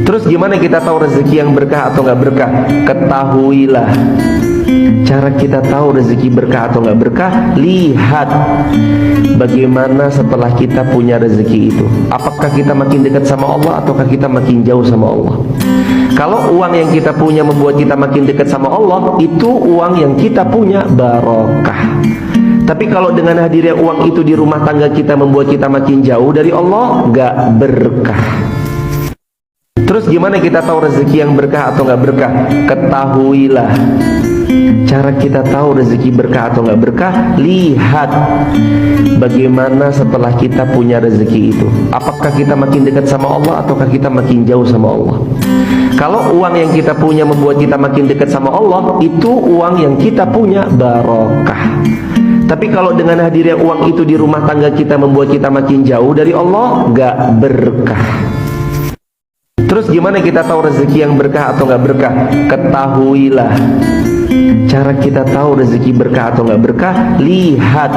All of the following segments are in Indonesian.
Terus gimana kita tahu rezeki yang berkah atau nggak berkah? Ketahuilah. Cara kita tahu rezeki berkah atau nggak berkah, lihat bagaimana setelah kita punya rezeki itu. Apakah kita makin dekat sama Allah ataukah kita makin jauh sama Allah? Kalau uang yang kita punya membuat kita makin dekat sama Allah, itu uang yang kita punya barokah. Tapi kalau dengan hadirnya uang itu di rumah tangga kita membuat kita makin jauh dari Allah, nggak berkah. Terus gimana kita tahu rezeki yang berkah atau nggak berkah? Ketahuilah. Cara kita tahu rezeki berkah atau nggak berkah, lihat bagaimana setelah kita punya rezeki itu. Apakah kita makin dekat sama Allah ataukah kita makin jauh sama Allah? Kalau uang yang kita punya membuat kita makin dekat sama Allah, itu uang yang kita punya barokah. Tapi kalau dengan hadirnya uang itu di rumah tangga kita membuat kita makin jauh dari Allah, nggak berkah. Terus gimana kita tahu rezeki yang berkah atau nggak berkah? Ketahuilah. Cara kita tahu rezeki berkah atau nggak berkah, lihat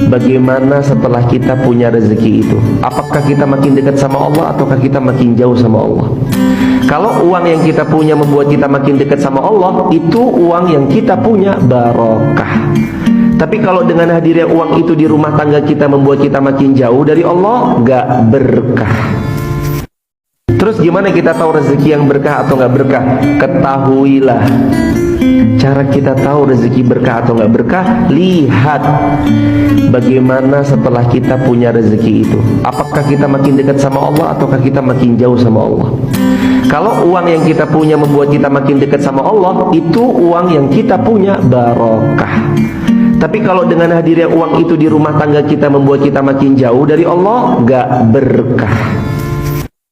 bagaimana setelah kita punya rezeki itu. Apakah kita makin dekat sama Allah ataukah kita makin jauh sama Allah? Kalau uang yang kita punya membuat kita makin dekat sama Allah, itu uang yang kita punya barokah. Tapi kalau dengan hadirnya uang itu di rumah tangga kita membuat kita makin jauh dari Allah, nggak berkah. Terus gimana kita tahu rezeki yang berkah atau nggak berkah? Ketahuilah. Cara kita tahu rezeki berkah atau nggak berkah, lihat bagaimana setelah kita punya rezeki itu. Apakah kita makin dekat sama Allah ataukah kita makin jauh sama Allah? Kalau uang yang kita punya membuat kita makin dekat sama Allah, itu uang yang kita punya barokah. Tapi kalau dengan hadirnya uang itu di rumah tangga kita membuat kita makin jauh dari Allah, nggak berkah.